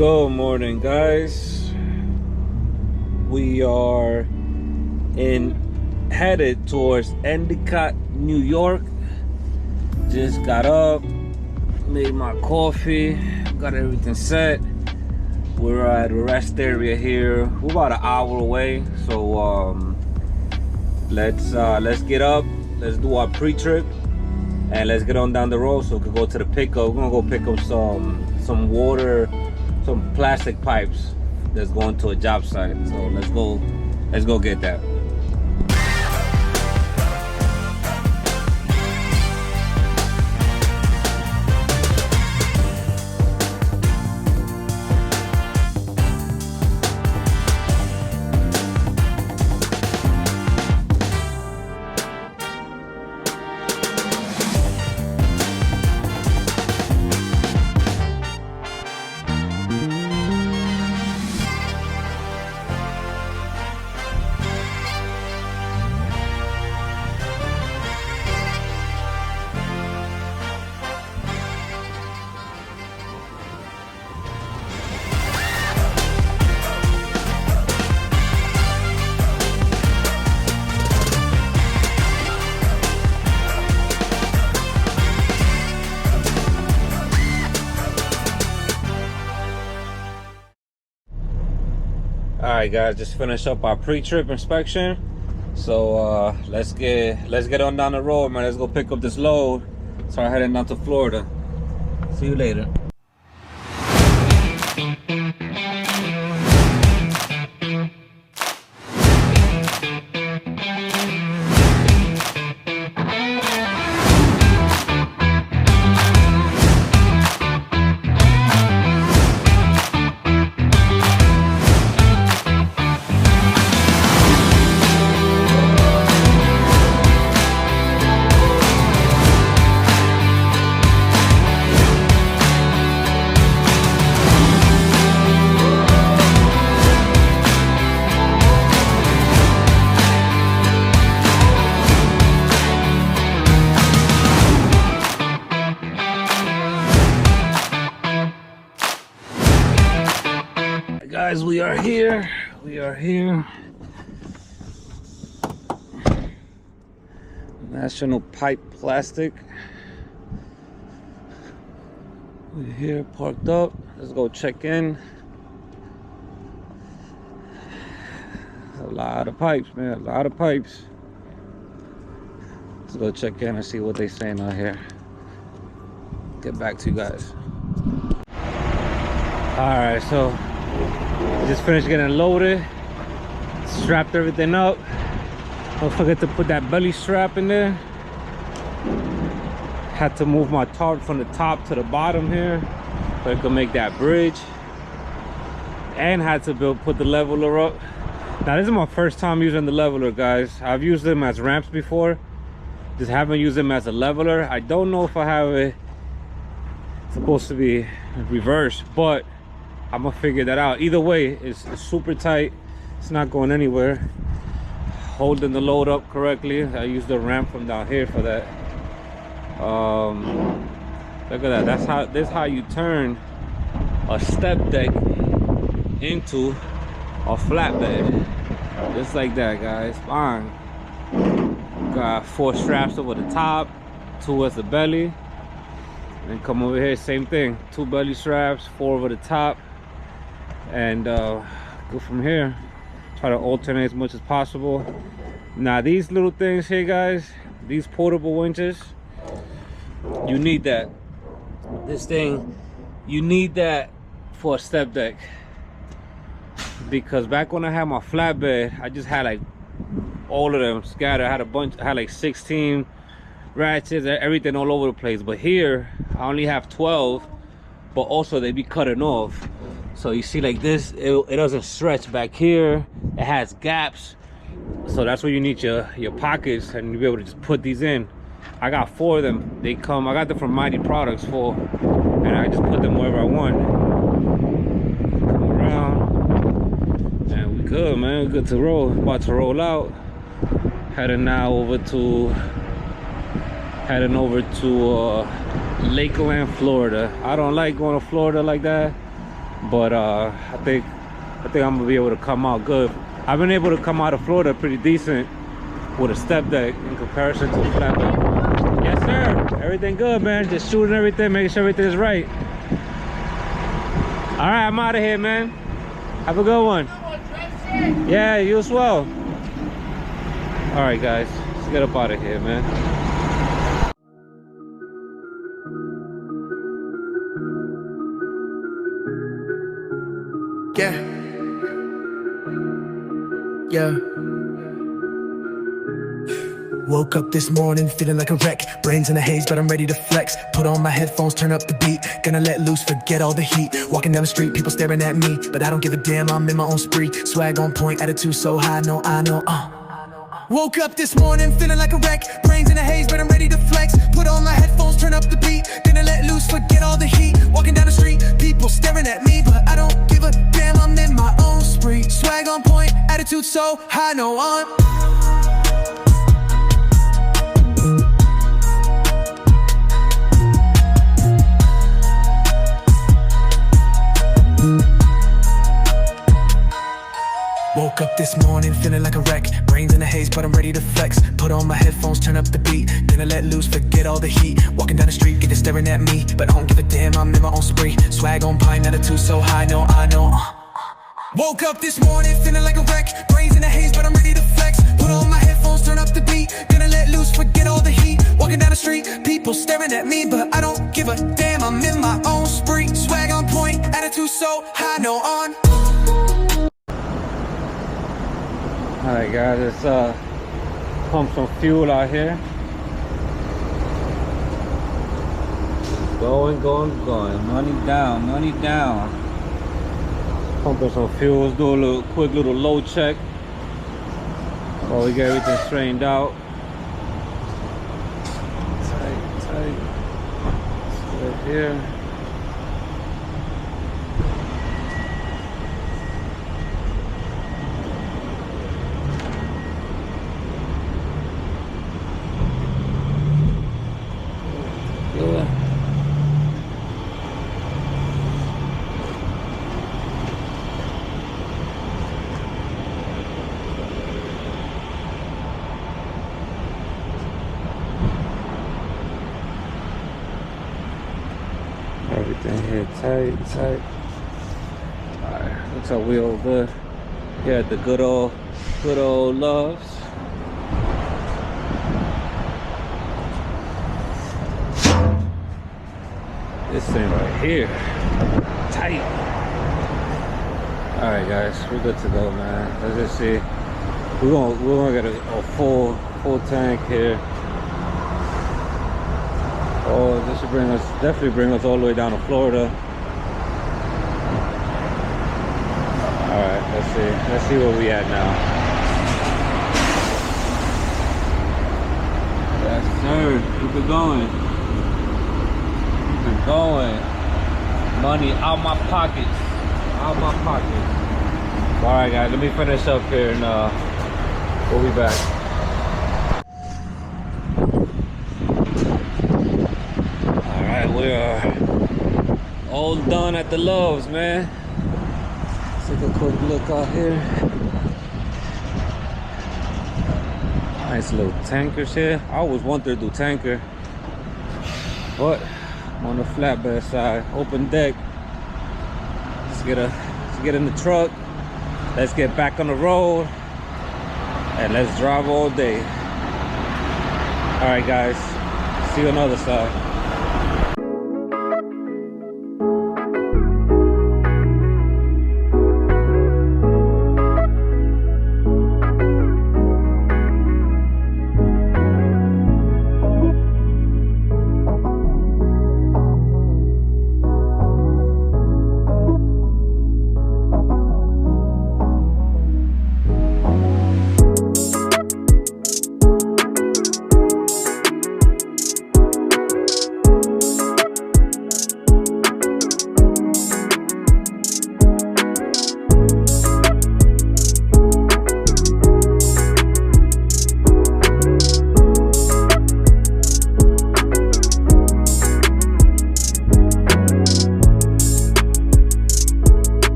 Good morning, guys. We are headed towards Endicott, New York. Just got up, made my coffee, got everything set. We're at a rest area here. We're about an hour away, so let's get up. Let's do our pre-trip, and let's get on down the road so we can go to the pickup. We're gonna go pick up some water, some plastic pipes that's going to a job site. So let's go get that. Alright guys, just finished up our pre-trip inspection. So let's get on down the road, man. Let's go pick up this load. Start heading down to Florida. See you later. Guys, we are here. National Pipe Plastic. We're here parked up. Let's go check in. A lot of pipes, man, a lot of pipes. Let's go check in and see what they're saying out here. Get back to you guys. All right, so just finished getting loaded, strapped everything up. Don't forget to put that belly strap in there. Had to move my tarp from the top to the bottom here so I could make that bridge, and had to put the leveler up. Now this is my first time using the leveler, guys. I've used them as ramps before, just haven't used them as a leveler. I don't know if I have it supposed to be reversed, but I'm gonna figure that out. Either way, it's super tight. It's not going anywhere. Holding the load up correctly. I used the ramp from down here for that. Look at that. This is how you turn a step deck into a flatbed. Just like that, guys. Fine. Got 4 straps over the top, 2 at the belly. And come over here, same thing. 2 belly straps, 4 over the top. And go from here. Try to alternate as much as possible. Now these little things here, guys, these portable winches, you need that. This thing, you need that for a step deck, because back when I had my flatbed, I just had like all of them scattered. I had a bunch, I had like 16 ratchets, everything all over the place. But here I only have 12, but also they be cutting off. So you see, like this, it doesn't stretch back here. It has gaps. So that's where you need your pockets, and you'll be able to just put these in. I got 4 of them. They come, I got them from Mighty Products, 4, and I just put them wherever I want. Come around, and we good, man. We're good to roll. About to roll out. Heading over to Lakeland, Florida. I don't like going to Florida like that. but I think I'm gonna be able to come out good. I've been able to come out of Florida pretty decent with a step deck in comparison to a flatbed. Yes, sir. Everything good, man. Just shooting everything, making sure everything's right. All right, I'm out of here, man. Have a good one. Yeah, you as well. All right, guys. Let's get up out of here, man. Yeah. Yeah. Woke up this morning feeling like a wreck. Brains in a haze, but I'm ready to flex. Put on my headphones, turn up the beat. Gonna let loose, forget all the heat. Walking down the street, people staring at me, but I don't give a damn, I'm in my own spree. Swag on point, attitude so high, no, I know, Woke up this morning feeling like a wreck. Brains in a haze, but I'm ready to flex. Put on my headphones, turn up the beat. Gonna let loose, forget all the heat. Walking down the street, people staring at me, but I don't give a damn, I'm in my own spree. Swag on point, attitude so high, no, Woke up this morning feeling like a wreck. Brains in a haze, but I'm ready to flex. Put on my headphones, turn up the beat. Gonna let loose, forget all the heat. Walking down the street, get it staring at me, but I don't give a damn, I'm in my own spree. Swag on pine, attitude so high, no, I know. Woke up this morning feeling like a wreck. Brains in a haze, but I'm ready to flex. Put on my headphones, turn up the beat. Gonna let loose, forget all the heat. Walking down the street, people staring at me, but I don't give a damn, I'm in my own spree. Swag on point, attitude so high, no, on. All right, guys, let's pump some fuel out here. Going. Money down. Pumping some fuel. Let's do a quick little load check while we get everything straightened out. Tight. Right here. Everything here tight. Alright, looks like we all good. Here at the good old Loves. This thing right here, tight. Alright, guys, we're good to go, man. Let's just see. We're gonna get a full tank here. Oh, this should definitely bring us all the way down to Florida. All right, let's see where we at now. Yes, sir. Keep it going. Money out my pockets. All right, guys. Let me finish up here and we'll be back. We are all done at the Loves, man. Let's take a quick look out here. Nice little tankers here. I always wanted to do tanker, but I'm on the flatbed side, open deck. Let's get in the truck. Let's get back on the road and let's drive all day. All right, guys. See you on the other side.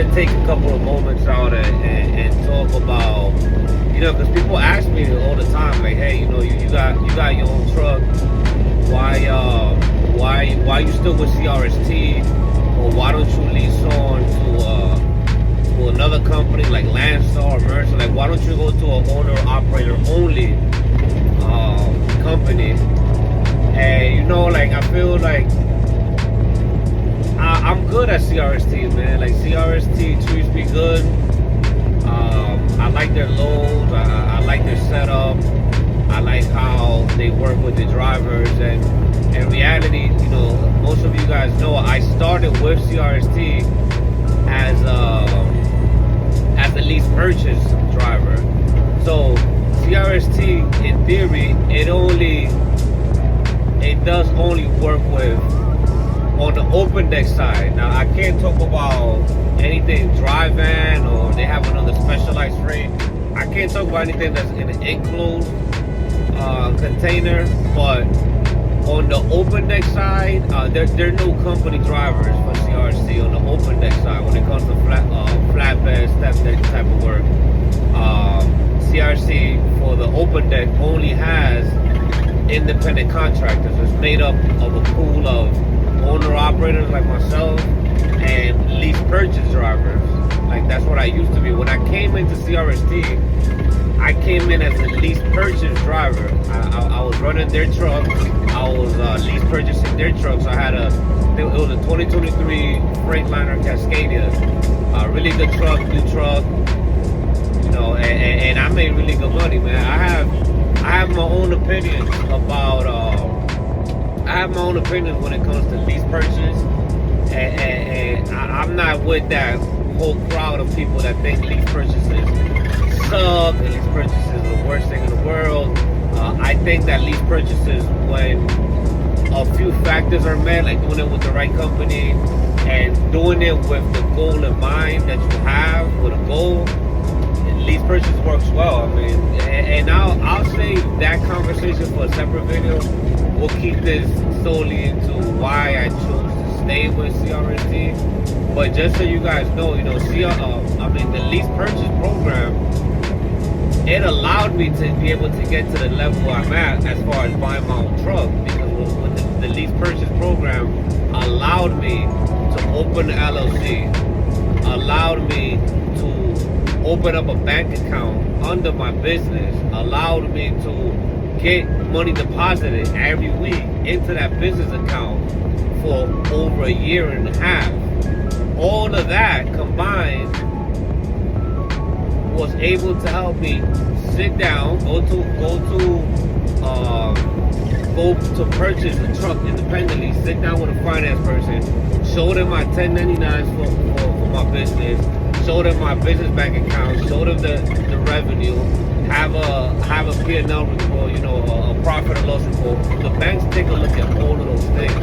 to take a couple of moments out and talk about, you know, because people ask me all the time, like, hey, you know, you got your own truck. Why you still with CRST, or why don't you lease on to another company like Landstar or Mercer? Like, why don't you go to an owner operator only company? And you know, like, I feel like I'm good at CRST, man. Like, CRST treats me good. I like their loads. I like their setup. I like how they work with the drivers. And in reality, you know, most of you guys know I started with CRST as a lease purchase driver. So CRST, in theory, it does only work with on the open deck side. Now, I can't talk about anything dry van, or they have another specialized freight. I can't talk about anything that's in an enclosed container. But on the open deck side, there are no company drivers for CRST on the open deck side when it comes to flatbed, step deck type of work. CRST for the open deck only has independent contractors. It's made up of a pool of owner operators like myself and lease purchase drivers. Like, that's what I used to be. When I came into CRST, I came in as a lease purchase driver. I was running their truck. I was lease purchasing their truck. So it was a 2023 Freightliner Cascadia. Really good truck, new truck. You know, and I made really good money, man. I have my own opinions about I have my own opinions when it comes to lease purchase, and I'm not with that whole crowd of people that think lease purchases suck and lease purchases are the worst thing in the world. I think that lease purchases, when a few factors are met, like doing it with the right company and doing it with the goal in mind that you have with a goal, lease purchase works well. I mean, and I'll save that conversation for a separate video. We'll keep this solely into why I chose to stay with CRST. But just so you guys know, you know, the lease purchase program, it allowed me to be able to get to the level I'm at as far as buying my own truck, because with the lease purchase program allowed me to open the LLC, allowed me to open up a bank account under my business, allowed me to get money deposited every week into that business account for over a year and a half. All of that combined was able to help me sit down, go to purchase a truck independently, sit down with a finance person, show them my 1099s for my business, show them my business bank account, show them the revenue, have a P&L report, you know, a profit and loss report. The banks take a look at all of those things.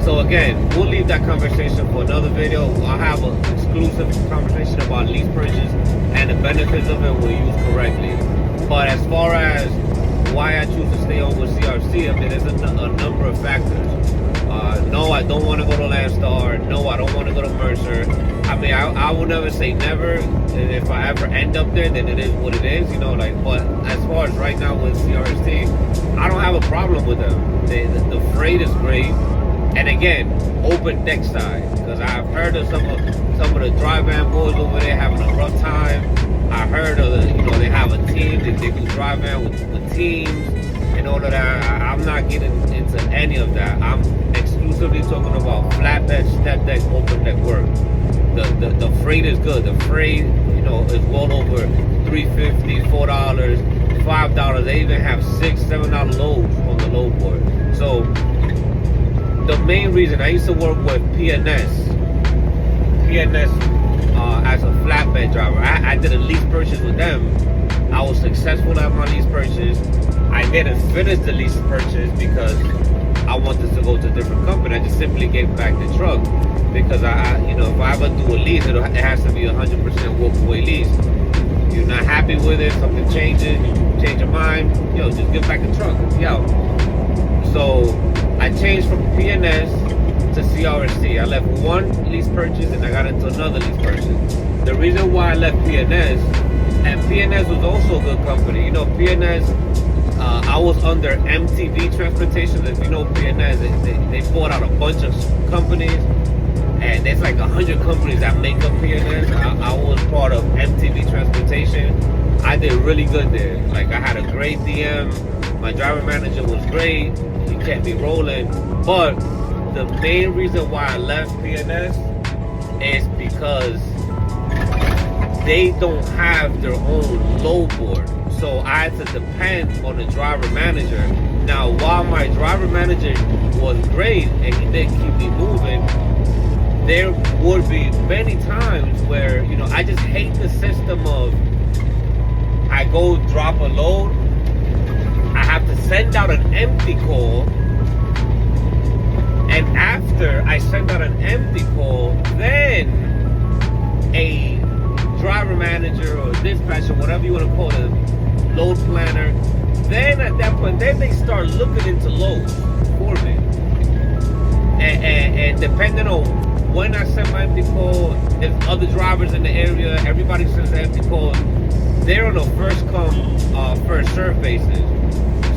So again, we'll leave that conversation for another video. I'll have an exclusive conversation about lease purchase and the benefits of it when used correctly. But as far as why I choose to stay on with CRC, I mean, there's a number of factors. No, I don't want to go to Landstar. No, I don't want to go to Mercer. I mean, I will never say never. And if I ever end up there, then it is what it is, you know. Like, but as far as right now with CRST, I don't have a problem with them. The freight is great, and again, open deck side, because I've heard of some of the dry van boys over there having a rough time. I heard of they have a team, they do dry van with teams and all of that. I'm not getting into any of that. I'm exclusively talking about flatbed, step deck, open deck work. The freight is good. The freight, you know, is well over $3.50, $4, $5. They even have $6, $7 loads on the load board. So the main reason I used to work with PNS as a flatbed driver. I did a lease purchase with them. I was successful at my lease purchase. I didn't finish the lease purchase because I wanted to go to a different company. I just simply gave back the truck because if I ever do a lease, it has to be 100% walk away lease. You're not happy with it, something changes, you change your mind, just give back the truck. So I changed from PNS into CRST. I left one lease purchase and I got into another lease purchase. The reason why I left PNS, and PNS was also a good company. You know, PNS, I was under MTV Transportation. If you know PNS, they bought out a bunch of companies, and there's like 100 companies that make up PNS. I was part of MTV Transportation. I did really good there. Like, I had a great DM. My driver manager was great. He kept me rolling. But the main reason why I left PNS is because they don't have their own load board. So I had to depend on the driver manager. Now, while my driver manager was great and he did keep me moving, there would be many times where, you know, I just hate the system of I go drop a load, I have to send out an empty call, and after I send out an empty call, then a driver manager or dispatcher, whatever you want to call it, load planner, then at that point, then they start looking into loads for me. And depending on when I send my empty call, if other drivers in the area, everybody sends an empty call, they're on a first come, first serve basis.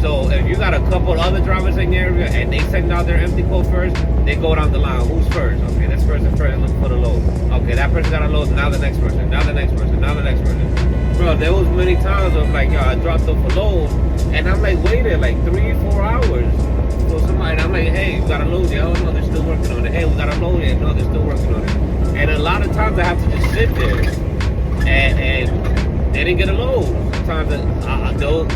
So if you got a couple other drivers in your area and they send out their empty call first, they go down the line. Who's first? Okay, this person first, look for the load. Okay, that person got a load, now the next person, now the next person, now the next person. Bro, there was many times of like, yo, I dropped off a load, and I'm like waiting like 3-4 hours for somebody, and I'm like, hey, we got a load yet? Oh no, they're still working on it. Hey, we got a load yet? No, they're still working on it. And a lot of times I have to just sit there, and they didn't get a load. Sometimes they'll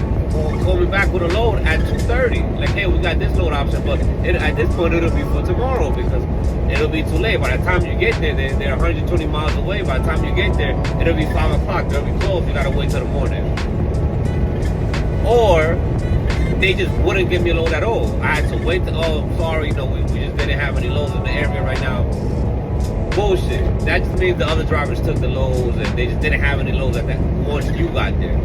call me back with a load at 2:30. Like, hey, we got this load option, but at this point it'll be for tomorrow because it'll be too late. By the time you get there, they're 120 miles away. By the time you get there, it'll be 5 o'clock. They'll be closed. You gotta wait till the morning. Or they just wouldn't give me a load at all. I had to wait. Oh, sorry, you know, we just didn't have any loads in the area right now. Bullshit. That just means the other drivers took the loads and they just didn't have any loads at that once you got there.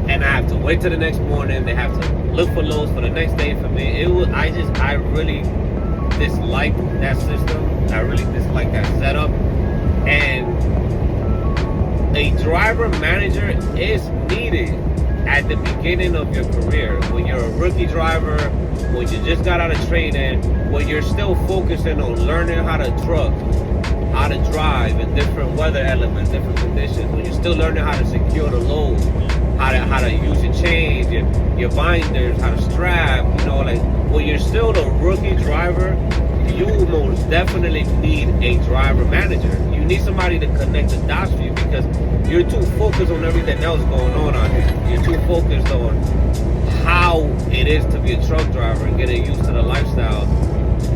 And I have to wait till the next morning. They have to look for loads for the next day for me. I really dislike that system. I really dislike that setup. And a driver manager is needed at the beginning of your career. When you're a rookie driver, when you just got out of training, when you're still focusing on learning how to truck, how to drive in different weather elements, different conditions, when you're still learning how to secure the load, how to use your chains, your binders, how to strap, you know, like when you're still a rookie driver, you most definitely need a driver manager. You need somebody to connect the dots for you because you're too focused on everything else going on out here. You're too focused on how it is to be a truck driver and getting used to the lifestyle,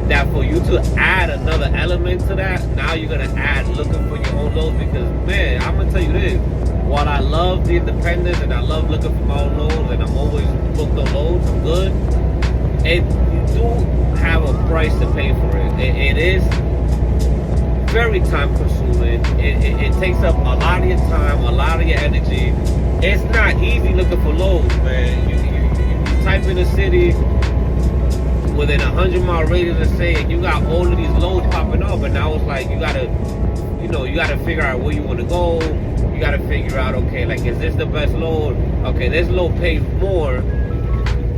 that for you to add another element to that, now you're going to add looking for your own loads. Because, man, I'm going to tell you this, while I love the independence and I love looking for my own loads and I'm always booked on loads, I'm good, you do have a price to pay for it. It is very time consuming. It takes up a lot of your time, a lot of your energy. It's not easy looking for loads, man. You type in a city within 100-mile radius, let's say, and you got all of these loads popping up, and now it's like you gotta figure out where you want to go. You gotta figure out, okay, like, is this the best load? Okay, this load pays more,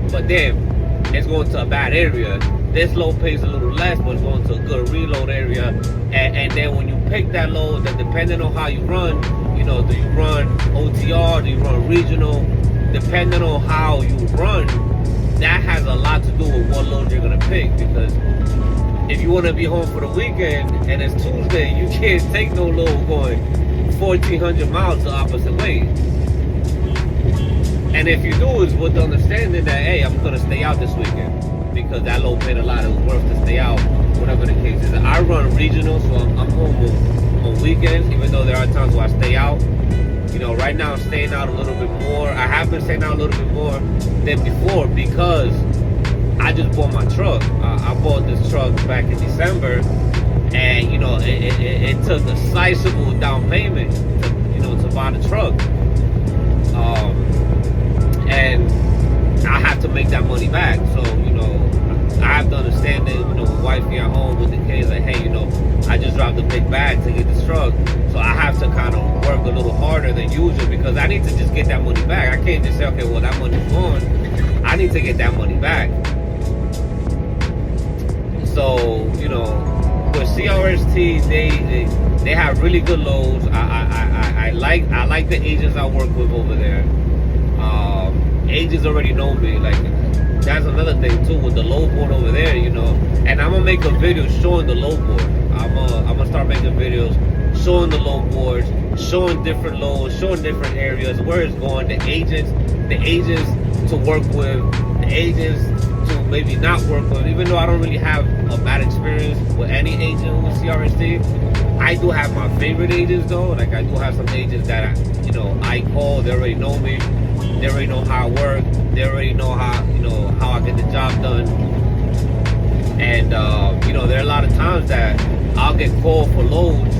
but then it's going to a bad area. This load pays a little less, but it's going to a good reload area. And then when you pick that load, then depending on how you run, you know, do you run OTR, do you run regional? Depending on how you run, that has a lot to do with what load you're gonna pick. Because if you want to be home for the weekend and it's Tuesday, you can't take no load going 1,400 miles the opposite way. And if you do, it's with the understanding that, hey, I'm gonna stay out this weekend because that load paid a lot. It was worth to stay out, whatever the case is. I run regional, so I'm home on weekends, even though there are times where I stay out. You know, right now I'm staying out a little bit more. I have been staying out a little bit more than before because I just bought my truck. I bought this truck back in December, and you know, it took a sizable down payment to buy the truck. And I have to make that money back. So, you know, I have to understand that, with wifey at home with the kids, like, hey, I just dropped a big bag to get this truck, so I have to kind of work a little harder than usual because I need to just get that money back. I can't just say, okay, well, that money's gone. I need to get that money back. So, with CRST, they have really good loads. I like the agents I work with over there. Agents already know me. Like, that's another thing too with the load board over there, And I'm gonna make a video showing the load board. I'm gonna start making videos showing the load boards, showing different loads, showing different areas, where it's going, the agents to work with, the agents to maybe not work with. Even though I don't really have a bad experience with any agent with CRST, I do have my favorite agents though. Like, I do have some agents that I call. They already know me. They already know how I work. They already know how I get the job done. And there are a lot of times that I'll get called for loads,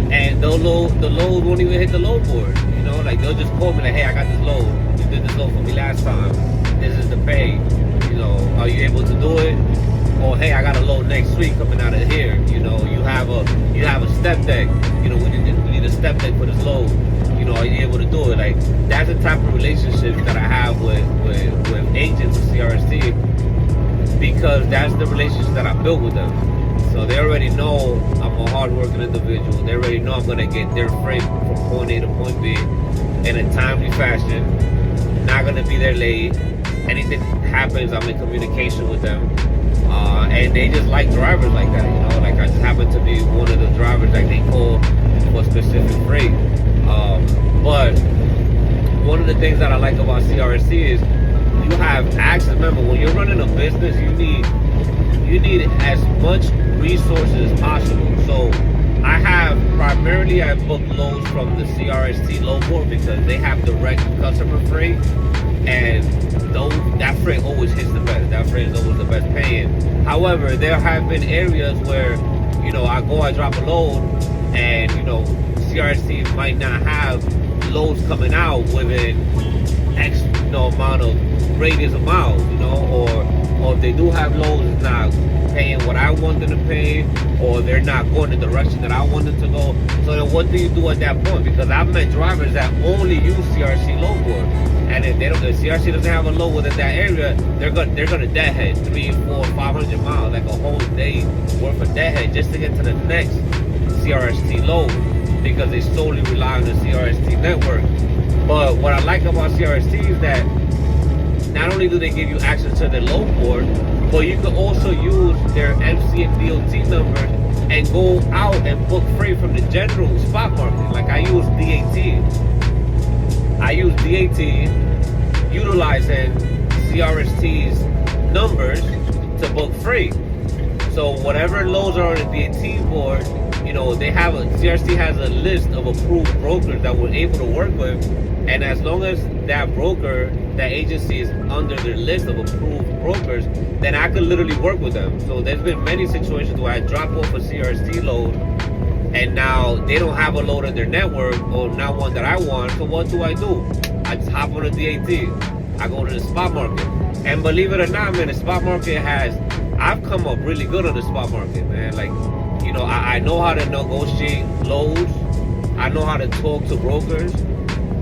and the load won't even hit the load board. Like, they'll just call me like, hey, I got this load. You did this load for me last time. This is the pay. Are you able to do it? Or, hey, I got a load next week coming out of here. You have a step deck. We need a step deck for this load. Are you able to do it? Like, that's the type of relationship that I have with agents of CRST, because that's the relationship that I built with them. So they already know I'm a hardworking individual. They already know I'm gonna get their freight from point A to point B in a timely fashion. Not gonna be there late. Anything happens, I'm in communication with them. And they just like drivers like that. Like, I just happen to be one of the drivers that they call for specific freight. But one of the things that I like about CRST is you have access. Remember, when you're running a business, you need as much resources as possible. So I book loads from the CRST load board because they have direct customer freight, and that freight always hits the best. That freight is always the best paying. However, there have been areas where I drop a load, and CRST might not have loads coming out within X amount of radius of miles, or if they do have loads, it's not paying what I want them to pay, or they're not going the direction that I want them to go. So then what do you do at that point? Because I've met drivers that only use CRST load board, and if CRST doesn't have a load within that area, they're gonna deadhead 300, 400, 500 miles, like a whole day worth of deadhead just to get to the next CRST load, because they solely rely on the CRST network. But what I like about CRST is that not only do they give you access to their load board, but you can also use their MC and DOT numbers and go out and book freight from the general spot market. Like, I use DAT, utilizing CRST's numbers to book freight. So whatever loads are on the DAT board, CRST has a list of approved brokers that we're able to work with, and as long as that broker, that agency is under their list of approved brokers, then I could literally work with them. So there's been many situations where I drop off a CRST load, and now they don't have a load in their network, or not one that I want. So what do? I just hop on a DAT. I go to the spot market, and believe it or not, man, the spot market I've come up really good on the spot market, man. Like, I know how to negotiate loads. I know how to talk to brokers.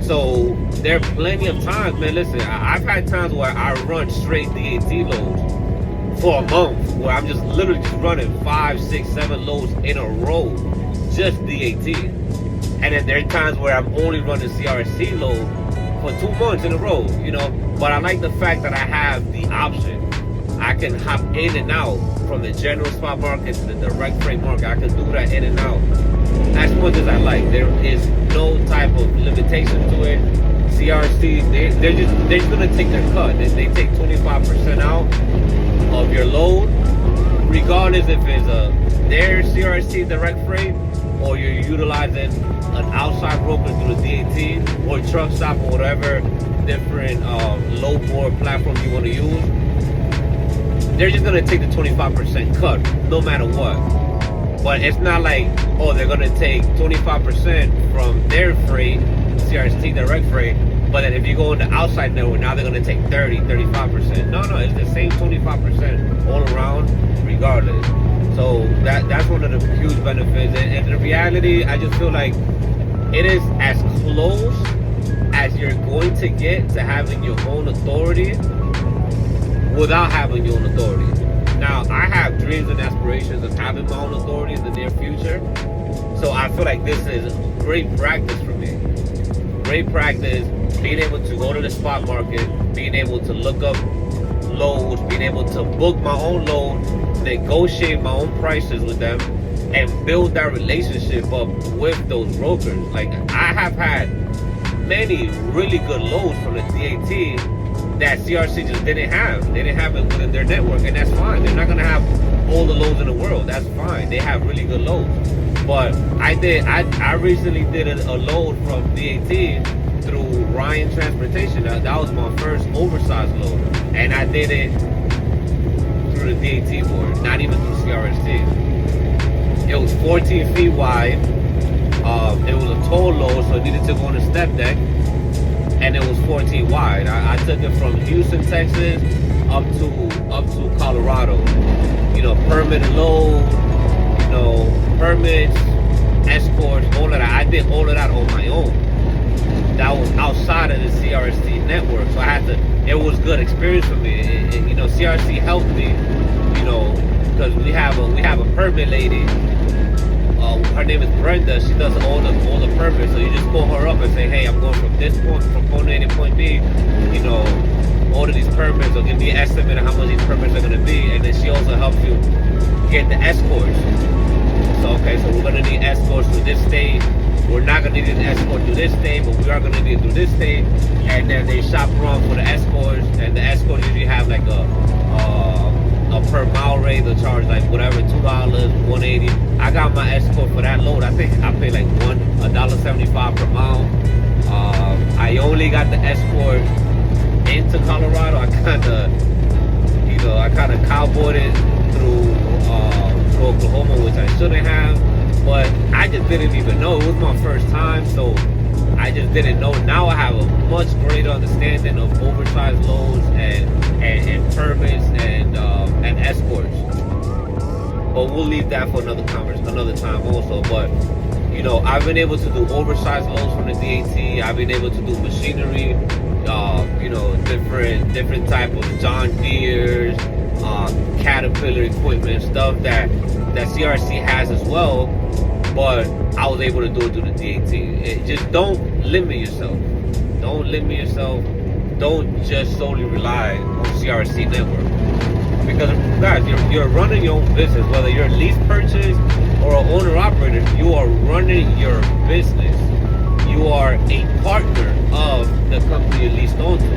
So there are plenty of times, man. Listen, I've had times where I run straight DAT loads for a month, where I'm just literally just running 5, 6, 7 loads in a row, just DAT. And then there are times where I'm only running CRST load for 2 months in a row, But I like the fact that I have the option. I can hop in and out from the general spot market to the direct freight market. I can do that in and out as much as I like. There is no type of limitation to it. CRST, they're just gonna take their cut. They take 25% out of your load, regardless if it's their CRST direct freight, or you're utilizing an outside broker through the DAT or truck stop or whatever different load board platform you want to use. They're just gonna take the 25% cut no matter what. But it's not like, they're gonna take 25% from their freight, CRST direct freight, But then if you go on the outside network, now they're going to take 30, 35%. No, it's the same 25% all around, regardless. So that's one of the huge benefits. And the reality, I just feel like it is as close as you're going to get to having your own authority without having your own authority. Now, I have dreams and aspirations of having my own authority in the near future. So I feel like this is great practice for me. Great practice, being able to go to the spot market, being able to look up loads, being able to book my own load, negotiate my own prices with them, and build that relationship up with those brokers. Like, I have had many really good loads from the DAT that CRC just didn't have. They didn't have it within their network, and that's fine. They're not gonna have all the loads in the world. That's fine. They have really good loads. But I recently did a load from DAT through Ryan Transportation. That was my first oversized load, and I did it through the DAT board, not even through CRST. It was 14 feet wide. It was a tow load, so it needed to go on the step deck, and it was 14 wide. I took it from Houston, Texas, up to Colorado. You know, permitted load, you know, permits, escorts, all of that. I did all of that on my own. That was outside of the CRST network, so I had to. It was good experience for me. You know, CRST helped me. You know, because we have a permit lady. Her name is Brenda. She does all the permits. So you just call her up and say, hey, I'm going from this point, from point A to point B. You know, all of these permits, or give me an estimate of how much these permits are going to be, and then she also helps you get the escorts. So okay, so we're going to need escorts through this state. We're not going to need an escort through this state, but we are going to need it through this state. And then they shop around for the escorts, and the escorts usually have like a per mile rate. They'll charge like whatever, $2, $1.80. I got my escort for that load. I think I paid like $1.75 per mile. I only got the escort into Colorado. I kind of cowboyed it through Oklahoma, which I shouldn't have. But I just didn't even know. It was my first time, so I just didn't know. Now I have a much greater understanding of oversized loads and permits and escorts. But we'll leave that for another time also. But you know, I've been able to do oversized loads from the DAT. I've been able to do machinery, you know, different type of John Deere's, Caterpillar equipment, stuff that CRC has as well. But I was able to do it through the DAT. Just don't limit yourself. Don't limit yourself. Don't just solely rely on CRC network. Because guys, you're running your own business. Whether you're a lease purchase or an owner operator, you are running your business. You are a partner of the company you leased onto.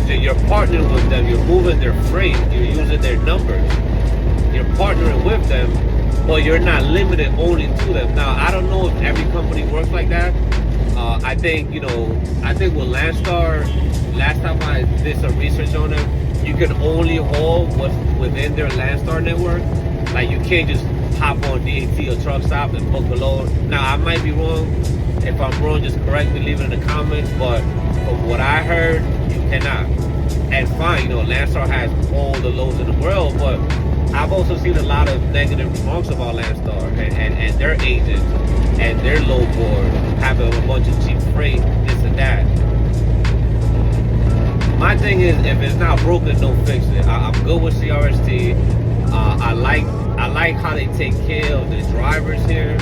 So you're partnering with them. You're moving their freight. You're using their numbers. You're partnering with them. But you're not limited only to them. Now, I don't know if every company works like that. I think with Landstar, last time I did some research on them, you can only haul what's within their Landstar network. Like, you can't just hop on DAT or truck stop and book a load. Now, I might be wrong. If I'm wrong, just correct me, leave it in the comments. But from what I heard, you cannot. And fine, Landstar has all the loads in the world, but I've also seen a lot of negative remarks about Landstar and their agents and their load board having a bunch of cheap freight, this and that. My thing is, if it's not broken, don't fix it. I'm good with CRST. I like how they take care of the drivers here.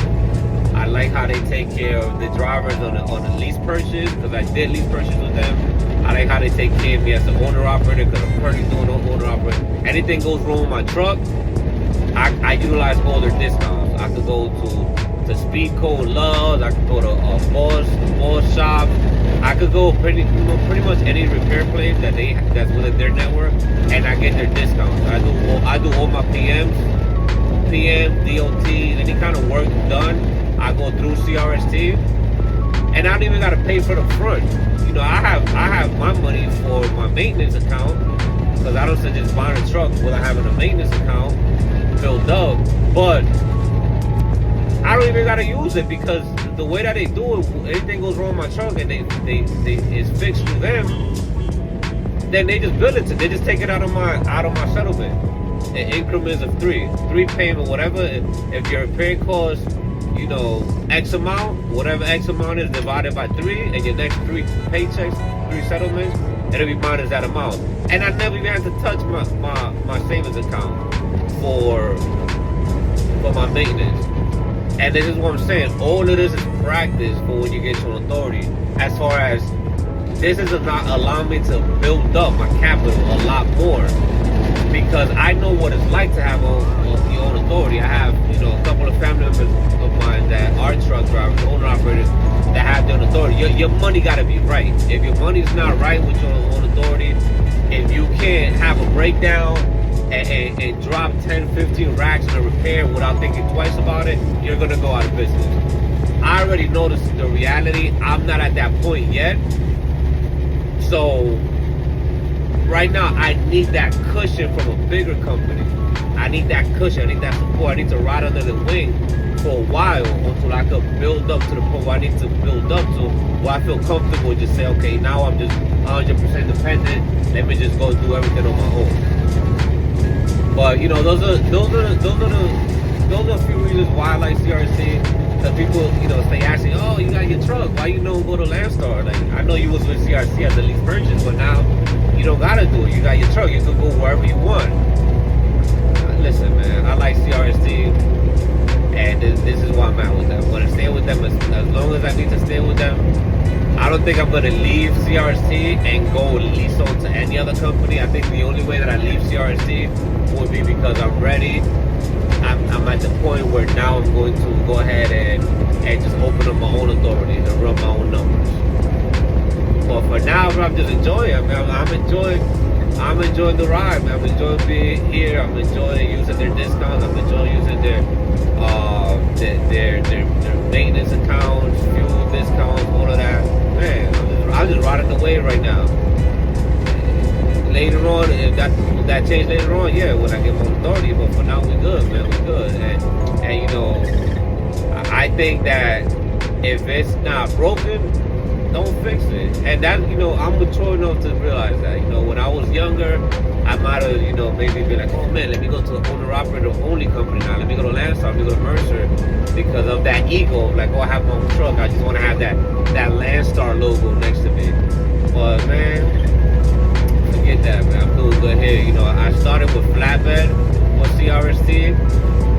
I like how they take care of the drivers on the lease purchase, because I did lease purchase with them. I like how they take care of me as an owner operator, because I'm currently doing owner operator. Anything goes wrong with my truck, I utilize all their discounts. I could go to Speedco, Loves. I could go to Boss Shop. I could go pretty much any repair place that's within their network, and I get their discounts. I do all my PM, DOT, any kind of work done. I go through CRST, and I don't even gotta pay for the front. I have my money for my maintenance account, because I don't just buying a truck without having a maintenance account filled up. But I don't even gotta use it because the way that they do it, anything goes wrong with my truck and it's fixed through them, then they just bill it to. They just take it out of my settlement in increments of three payment, whatever. If your repair costs, you know, X amount, whatever X amount is divided by 3, and your next 3 paychecks, 3 settlements, it'll be minus that amount. And I never even had to touch my savings account for my maintenance. And this is what I'm saying. All of this is practice for when you get to an authority. As far as this is not allowing me to build up my capital a lot more, because I know what it's like to have your own authority. I have, you know, a couple of family members of mine that are truck drivers, owner operators, that have their own authority. Your money got to be right. If your money's not right with your own authority, if you can't have a breakdown and drop 10, 15 racks in a repair without thinking twice about it, you're going to go out of business. I already noticed the reality. I'm not at that point yet. So right now, I need that cushion from a bigger company. I need that cushion. I need that support. I need to ride under the wing for a while until I could build up to the point where I need to build up to where I feel comfortable. Just say, okay, now I'm just 100% dependent. Let me just go do everything on my own. But you know, those are a few reasons why I like CRST. Because people, you know, stay asking, oh, you got your truck, why you don't go to Landstar? Like, I know you was with CRST as a lease purchase, but now you don't gotta do it. You got your truck, you can go wherever you want. Listen, man, I like CRST, and this is why I'm at with them. I'm gonna stay with them as long as I need to stay with them. I don't think I'm gonna leave CRST and go lease on to any other company. I think the only way that I leave CRST would be because I'm ready. I'm at the point where now I'm going to go ahead and just open up my own authority and run my own numbers. But for now, bro, I'm just enjoying it. I'm enjoying the ride, man. I'm enjoying being here. I'm enjoying using their discounts. I'm enjoying using their maintenance accounts, fuel discounts, all of that. Man, I'm just riding the wave right now. Later on, if that change later on, yeah, when I get my authority. But for now, we good, man. We good. And you know, I think that if it's not broken, don't fix it. And that, you know, I'm mature enough to realize that. You know, when I was younger, I might have, you know, maybe be like, oh man, let me go to the owner operator only company now. Let me go to Landstar, let me go to Mercer, because of that ego. Like, oh, I have my own truck. I just want to have that Landstar logo next to me. But man, forget that, man. I'm doing good here. You know, I started with flatbed with CRST,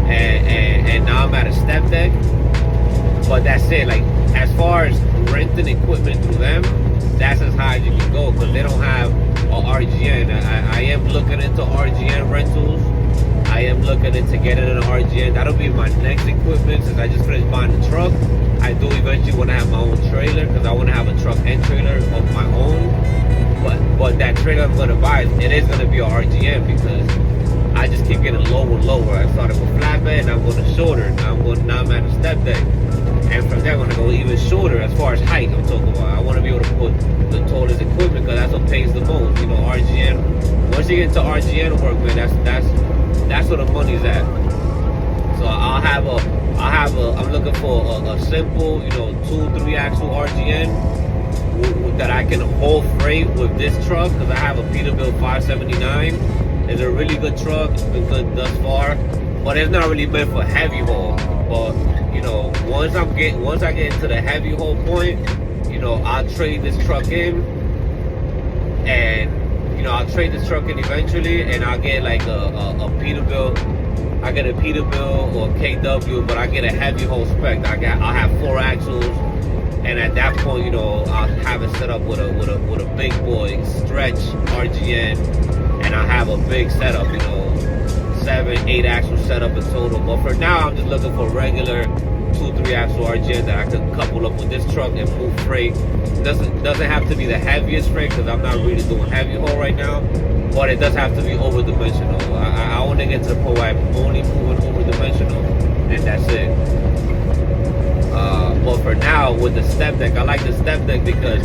and now I'm at a step deck. But that's it. Like, as far as renting equipment through them, that's as high as you can go, because they don't have a RGN. I am looking into RGN rentals. I am looking into getting an RGN. That'll be my next equipment, since I just finished buying the truck. I do eventually want to have my own trailer, because I want to have a truck and trailer of my own. But that trailer I'm going to buy, it is going to be a RGN, because I just keep getting lower and lower. I started with flatbed, and I'm going to shorter. Now I'm at a step deck. And from there, I'm going to go even shorter as far as height I'm talking about. I want to be able to put the tallest equipment, because that's what pays the most. You know, RGN, once you get into RGN work, man, that's where the money's at. So I'm looking for a simple, you know, 2-3 axle RGN that I can haul freight with this truck, because I have a Peterbilt 579. It's a really good truck. It's been good thus far, but it's not really meant for heavy haul. But you know, once I get into the heavy haul point, you know, I'll trade this truck in, and you know, I'll trade this truck in eventually, and I'll get like a Peterbilt. I get a Peterbilt or KW, but I get a heavy haul spec. I'll have 4 axles, and at that point, you know, I'll have it set up with a big boy stretch RGN, and I'll have a big setup, you know, 7-8 axle setup in total. But for now, I'm just looking for regular 2-3 axle RGN that I could couple up with this truck and move freight. It doesn't have to be the heaviest freight, because I'm not really doing heavy haul right now, but it does have to be over dimensional. I want to get to the point where I'm only moving over dimensional, and that's it. But for now, with the step deck, I like the step deck because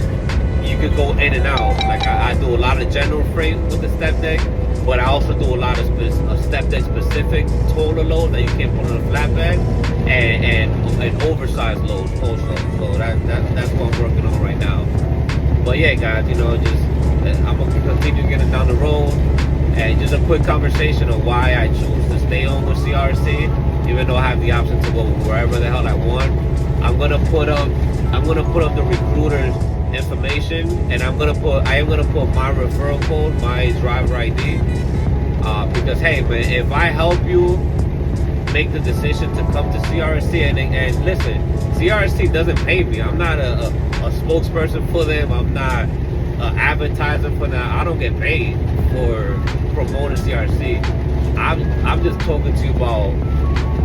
you could go in and out. Like I do a lot of general freight with the step deck, but I also do a lot of step deck specific taller loads that you can't put on a flatbed, and oversized loads also. So that's what I'm working on right now. But yeah, guys, you know, just I'm gonna continue getting down the road, and just a quick conversation of why I choose to stay on with CRST, even though I have the option to go wherever the hell I want. I'm gonna put up the recruiter's information, and I am gonna put my referral code, my driver ID, because hey man, if I help you make the decision to come to CRST, and listen, CRST doesn't pay me. I'm not a spokesperson for them. I'm not advertising for them. I don't get paid for promoting CRST. I'm just talking to you about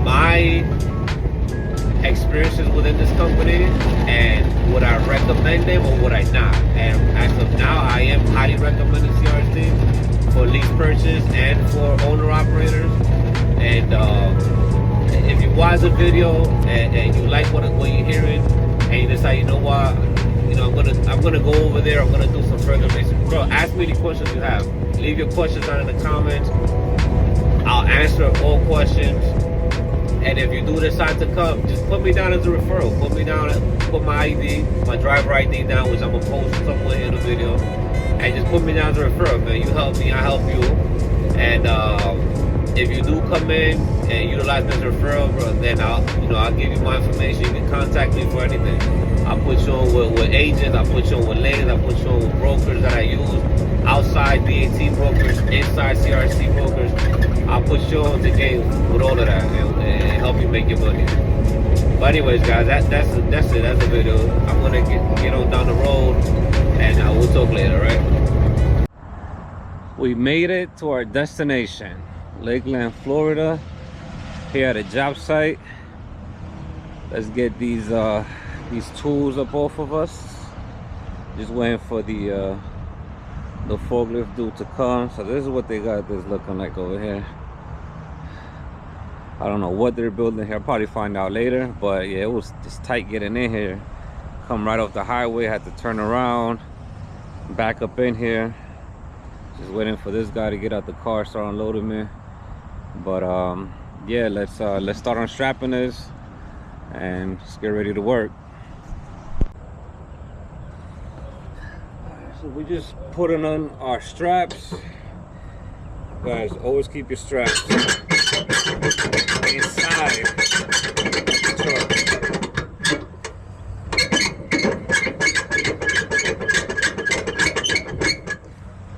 my experiences within this company, and would I recommend them or would I not? And as of now, I am highly recommending CRST for lease purchase and for owner operators. And if you watch the video and you like what you're hearing, and you decide, you know what, you know, I'm gonna go over there, I'm gonna do some further research. Bro, ask me the questions you have. Leave your questions down in the comments. I'll answer all questions. And if you do decide to come, just put me down as a referral. Put my ID, my driver ID down, which I'm gonna post somewhere in the video. And just put me down as a referral, man. You help me, I help you. And if you do come in and utilize this referral, bro, then I'll give you my information. You can contact me for anything. I'll put you on with agents, I'll put you on with ladies, I'll put you on with brokers that I use, outside BAT brokers, inside CRST brokers. I'll put you on the game with all of that and help you make your money. But anyways, guys, that's it. That's the video. I'm gonna get on down the road, and we'll talk later, right? We made it to our destination, Lakeland, Florida. Here at a job site. Let's get these tools up off of us. Just waiting for the forklift dude to come. So this is what they got this looking like over here. I don't know what they're building here. I'll probably find out later, but yeah, it was just tight getting in here. Come right off the highway, had to turn around, back up in here. Just waiting for this guy to get out the car, start unloading me. But yeah, let's start unstrapping this and let's get ready to work. So we just putting on our straps. Guys, always keep your straps inside the truck.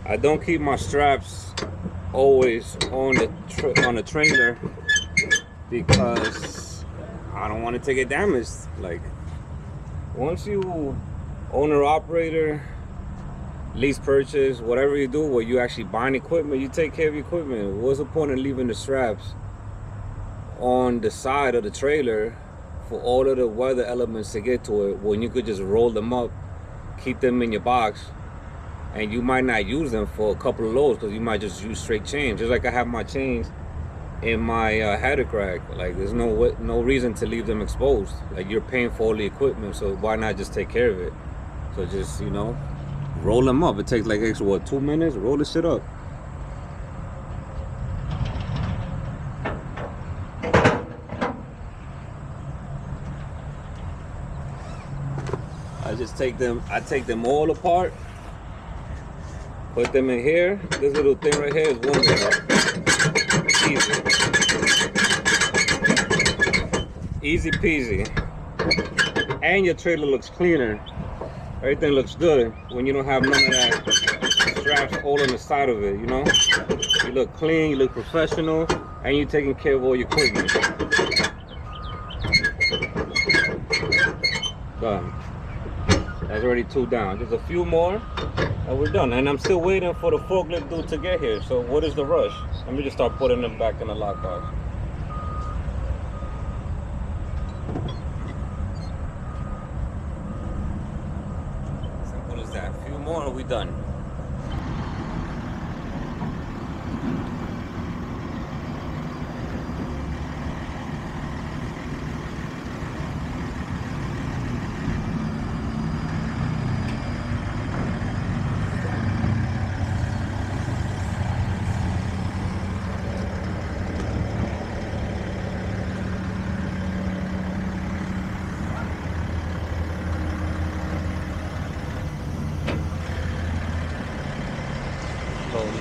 I don't keep my straps always on the trailer because I don't want it to get damaged. Like, once you owner operator, lease purchase, whatever you do, where you actually buying equipment, you take care of your equipment. What's the point of leaving the straps on the side of the trailer for all of the weather elements to get to it, when you could just roll them up, keep them in your box, and you might not use them for a couple of loads because you might just use straight chains. Just like I have my chains in my haddock rack. Like, there's no reason to leave them exposed. Like, you're paying for all the equipment, so why not just take care of it? So just, you know, roll them up. It takes like extra, what, 2 minutes? Roll this shit up. I take them all apart, put them in here. This little thing right here is one easy peasy, and your trailer looks cleaner. Everything looks good when you don't have none of that straps all on the side of it, you know? You look clean, you look professional, and you're taking care of all your equipment. Done. That's already 2 down. Just a few more, and we're done. And I'm still waiting for the forklift dude to get here. So what is the rush? Let me just start putting them back in the lockbox. Simple as that. A few more and we're done.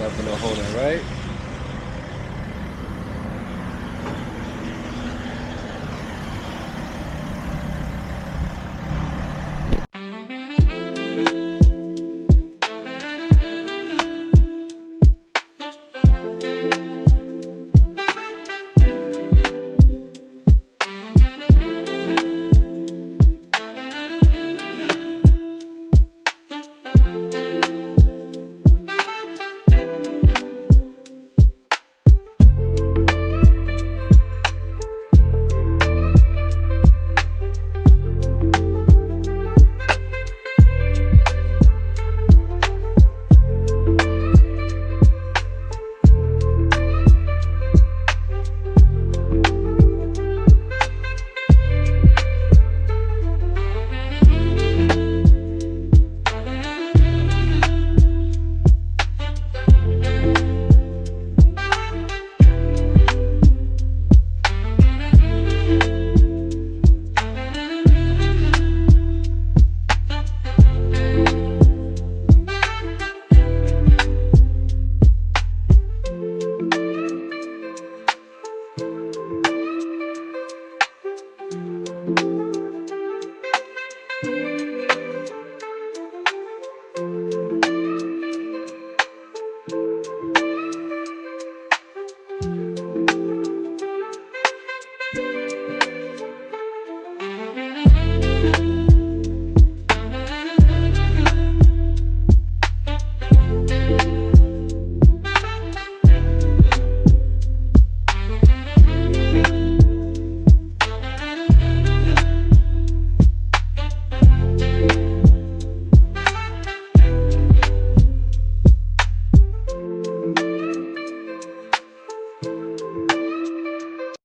That little holder, right?